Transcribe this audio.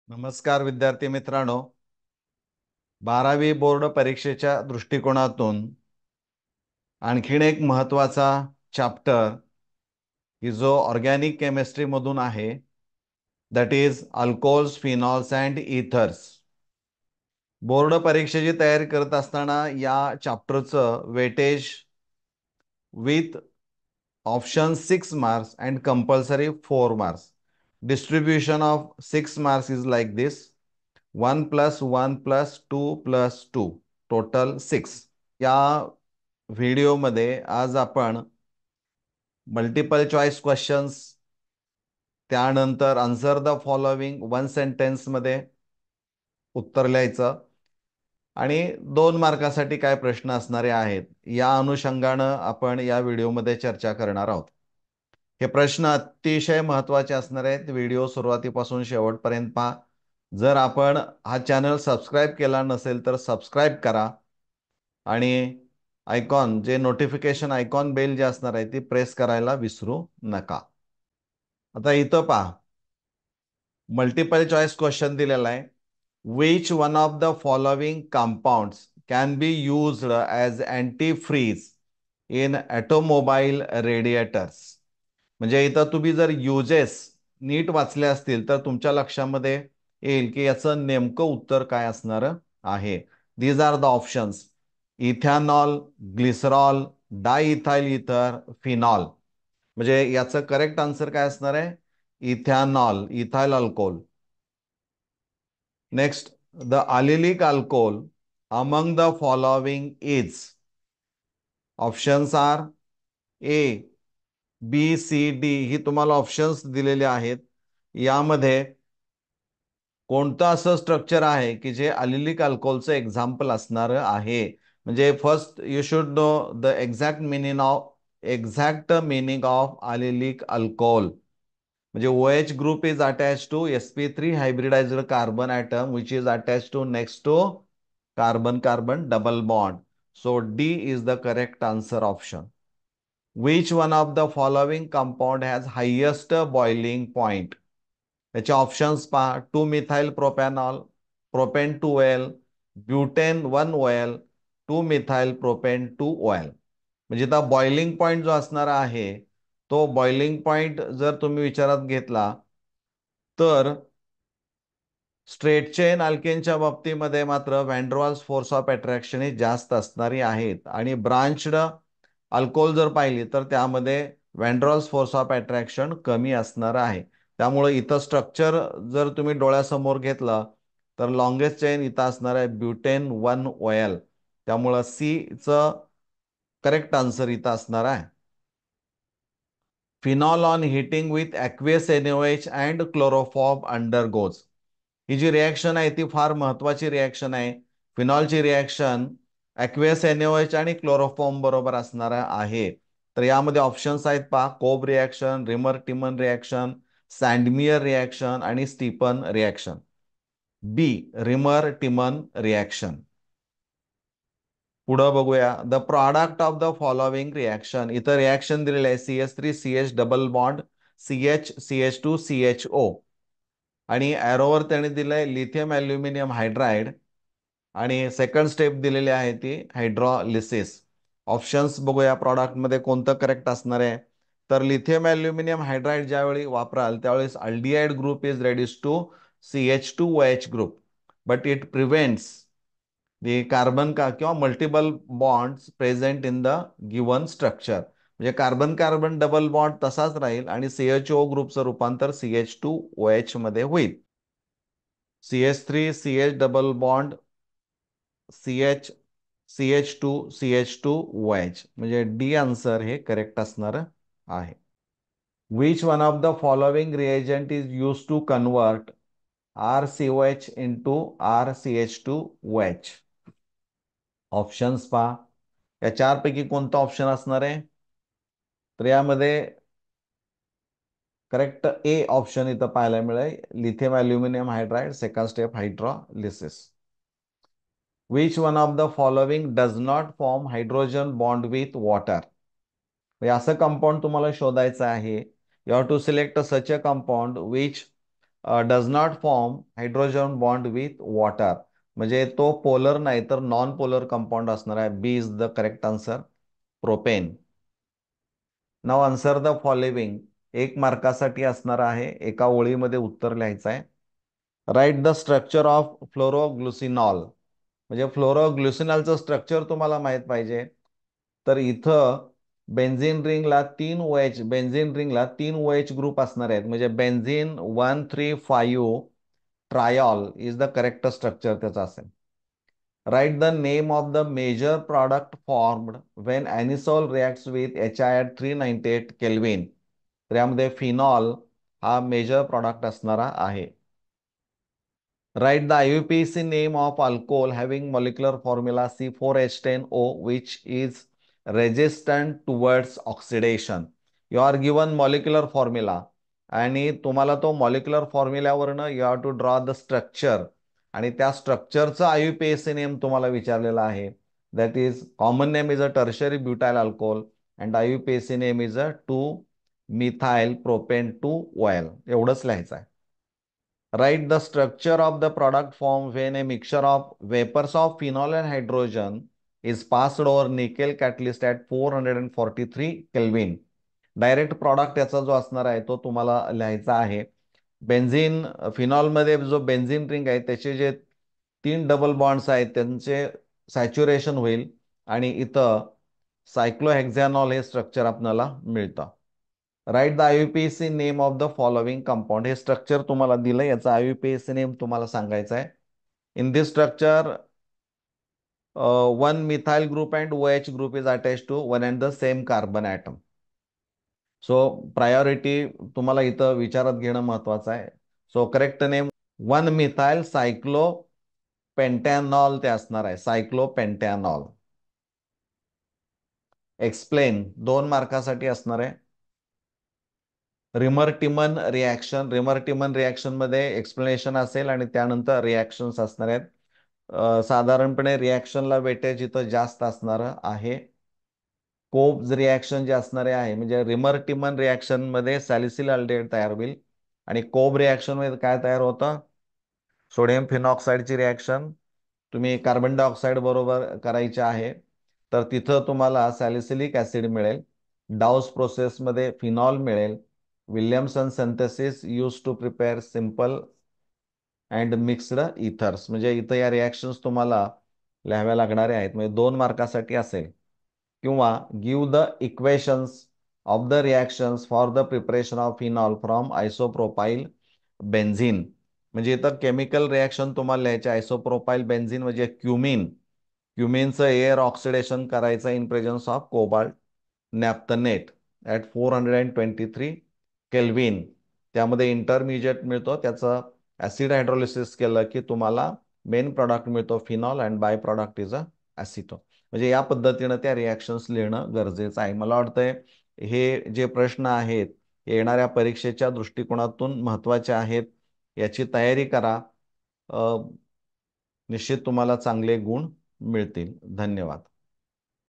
नमस्कार विद्यार्थी मित्रांनो, 12वी बोर्ड परीक्षेच्या दृष्टिकोनातून आणखीन एक महत्त्वाचा चॅप्टर की जो ऑर्गॅनिक केमिस्ट्री मधून आहे, that is alcohols, phenols and ethers. Board परीक्षेची तयारी करत असताना या चॅप्टरचं weightage with option 6 marks and compulsory 4 marks. Distribution of 6 marks is like this: 1 plus 1 plus 2 plus 2, total 6. या व्हिडिओमध्ये आज आपण मल्टिपल चॉईस क्वेश्चन्स, त्यानंतर आन्सर द फॉलोइंग 1 सेंटेन्स मध्ये उत्तर लिहायचं आणि 2 मार्कासाठी काय प्रश्न असणारे आहेत या अनुषंगाने आपण या व्हिडिओमध्ये चर्चा करणार आहोत. हे प्रश्न अतिशय महत्त्वाचे असणार आहेत. व्हिडिओ सुरुवातीपासून शेवटपर्यंत पहा. जर आपण हा चॅनल सबस्क्राइब केला नसेल तर सबस्क्राइब करा आणि आयकॉन, जे नोटिफिकेशन आयकॉन बेल जे असणार आहे ती प्रेस करायला विसरू नका. आता इथं पहा, मल्टिपल चॉईस क्वेश्चन दिलेला आहे. Which one of the following compounds can be used as antifreeze in automobile radiators. म्हणजे इथं तुम्ही जर युजेस नीट वाचले असतील तर तुमच्या लक्षामध्ये येईल की याचं नेमकं उत्तर काय असणार आहे. These are the options: ethanol, glycerol, diethyl ether, phenol. म्हणजे याचं करेक्ट आन्सर काय असणार आहे? Ethanol, ethyl alcohol. Next, the allylic alcohol among the following is. Options are A, B, C, D. ही तुम्हाला ऑप्शन्स दिलेले आहेत. यामध्ये कोणतं असं स्ट्रक्चर आहे की जे अलिलिक अल्कोहोलचं एक्झाम्पल असणार आहे? म्हणजे first you should know the exact meaning of allylic alcohol. म्हणजे OH group is attached to sp3 hybridized carbon atom which is attached to next to carbon carbon double bond. So D is the correct answer option. Which one of the following compound has highest boiling point? याचे options पहा: 2 methyl propanol, propane 2OL, butane 1OL, 2 methyl propane 2OL. म्हणजे आता boiling point जो असणार आहे तो boiling point जर तुम्ही विचारात घेतला तर स्ट्रेट चेन अल्केनच्या बाबतीमध्ये मात्र van der Waals force of attraction ही जास्त असणारी आहेत आणि ब्रांच्ड अल्कोहोल जर पाहिली तर त्यामध्ये van der Waals force of attraction कमी असणार आहे. त्यामुळे इथं स्ट्रक्चर जर तुम्ही डोळ्यासमोर घेतलं तर लॉंगेस्ट चेन इथं असणार आहे ब्युटेन 1OL. त्यामुळं सी चं करेक्ट आन्सर इथं असणार आहे. Phenol on heating with aqueous NaOH and chloroform undergoes. ही जी रिॲक्शन आहे ती फार महत्वाची रिॲक्शन आहे. फिनॉलची रिॲक्शन ॲक्वियस NaOH आणि क्लोरोफॉर्म बरोबर असणार आहे. तर यामध्ये ऑप्शन्स आहेत पहा: Kolbe reaction, Reimer Tiemann reaction, Sandmeyer reaction आणि Stephen reaction. B, Reimer Tiemann reaction. पुढे बघूया, the product of the following reaction. इथं रिॲक्शन दिलेलं आहे CH3CH डबल बॉन्ड CH2CH2CHO आणि एरोवर त्याने दिलंय लिथियम ॲल्युमिनियम हायड्राइड आणि सेकंड स्टेप दिलेली आहे ती हायड्रॉलिसिस. ऑप्शन्स बघूया प्रॉडक्टमध्ये कोणतं करेक्ट असणार आहे. तर लिथियम ॲल्युमिनियम हायड्राइड ज्यावेळी वापराल त्यावेळेस aldehyde group is reduce to CH2OH group, but it prevents the carbon का किंवा multiple bonds present in the given structure. म्हणजे कार्बन कार्बन डबल बॉन्ड तसाच राहील आणि CHO ग्रुपचं रूपांतर CH2OH मध्ये होईल. CH3CH डबल बॉन्ड CH2CH2OH म्हणजे डी आन्सर हे करेक्ट असणार आहे. Which one of the following reagent is use to convert RCOH into RCH2OH. Options पहा, या चारपैकी कोणता ऑप्शन असणार आहे? तर यामध्ये करेक्ट ए ऑप्शन इथं पाहायला मिळेल, lithium aluminium hydride, second step hydrolysis. Which one of the following does not form hydrogen bond with water. असं कंपाऊंड तुम्हाला शोधायचं आहे. You have to select such a compound which does not form hydrogen bond with water, म्हणजे तो polar नाही तर non polar compound असणार आहे. B is the correct answer, propane. नाव आन्सर द फॉलोविंग, एक मार्कासाठी असणार आहे, एका ओळीमध्ये उत्तर लिहायचं आहे. Write the structure of phloroglucinol, म्हणजे फ्लोरोग्लुसिनॉलचं स्ट्रक्चर तुम्हाला माहित पाहिजे. तर इथं बेन्झिन रिंगला तीन ओ एच ग्रुप असणार आहेत, म्हणजे benzene 1,3,5 triol is the correct structure त्याचं असेल. Write the name of the major product formed when anisole reacts with HI at 398 kelvin. तर यामध्ये फिनॉल हा मेजर प्रॉडक्ट असणारा आहे. Write the IUPAC name of alcohol having molecular formula C4H10O which is resistant towards oxidation. You are given molecular formula आणि तुम्हाला तो molecular फॉर्म्युल्यावरनं you have to draw the structure, आणि त्या स्ट्रक्चरचं IUPAC नेम तुम्हाला विचारलेला आहे. That is common name is a tertiary butyl alcohol and IUPAC name is a 2-मिथाइल प्रोपेन 2-OL. एवढंच लिहायचं आहे. Write the structure of the product formed when a mixture of vapors of phenol and hydrogen is passed over nickel catalyst at 443 Kelvin. Direct product याचा जो असणार आहे तो तुम्हाला लिहायचा आहे. बेन्झिन फिनॉलमध्ये जो बेन्झिन रिंग आहे त्याचे जे 3 डबल बॉन्ड्स आहेत त्यांचे सॅच्युरेशन होईल आणि इथं सायक्लोहेक्झॅनॉल हे स्ट्रक्चर आपल्याला मिळतं. Write the IUPAC name of the following compound, हे स्ट्रक्चर तुम्हाला दिलं, याचा IUPAC नेम तुम्हाला सांगायचं आहे. In this structure 1 methyl group and OH group is attach to one and the same carbon atom. So priority तुम्हाला इथं विचारात घेणं महत्वाचं आहे. So correct name 1 methyl cyclopentanol ते असणार आहे, सायक्लोपेंटॅनॉल. एक्सप्लेन 2 मार्कासाठी असणार आहे. रिमर-टिमन रिॲक्शन मध्ये एक्सप्लेनेशन असेल आणि त्यानंतर रिॲक्शन्स असणार आहेत. साधारणपणे रिॲक्शनला वेटेज इथं जास्त असणार आहे. कोब्ज रिॲक्शन जे असणारे आहे, म्हणजे रिमर-टिमन रिॲक्शन मध्ये सॅलिसिल अल्डिहाइड तयार होईल आणि कोब रिॲक्शन मध्ये काय तयार होतं, सोडियम फिनॉक्साईडची रिॲक्शन तुम्ही कार्बन डायऑक्साईड बरोबर करायचे आहे, तर तिथं तुम्हाला सॅलिसिलिक ऍसिड मिळेल. डाऊस प्रोसेसमध्ये फिनॉल मिळेल. Williamson synthesis use to prepare simple and mixed ethers, म्हणजे इथं या रिॲक्शन्स तुम्हाला लिहाव्या लागणारे आहेत, म्हणजे 2 मार्कासाठी असेल. किंवा give the equations of the reactions for the preparation of phenol from isopropyl benzene, म्हणजे इथं केमिकल रिॲक्शन तुम्हाला लिहायचे. आयसोप्रोपाईल बेन्झिन म्हणजे क्युमिनचं एअर ऑक्सिडेशन करायचं in presence of cobalt naphthenate at 423 kelvin. त्यामध्ये इंटरमिजिएट मिळतो, त्याचं ऍसिड हायड्रोलिसिस केलं की तुम्हाला मेन प्रॉडक्ट मिळतो phenol and by product is a ॲसिटो. म्हणजे या पद्धतीनं त्या रिॲक्शन्स लिहिणं गरजेचं आहे. मला वाटतंय हे जे प्रश्न आहेत येणाऱ्या परीक्षेच्या दृष्टिकोनातून महत्त्वाचे आहेत. याची तयारी करा. निश्चित तुम्हाला चांगले गुण मिळतील. धन्यवाद.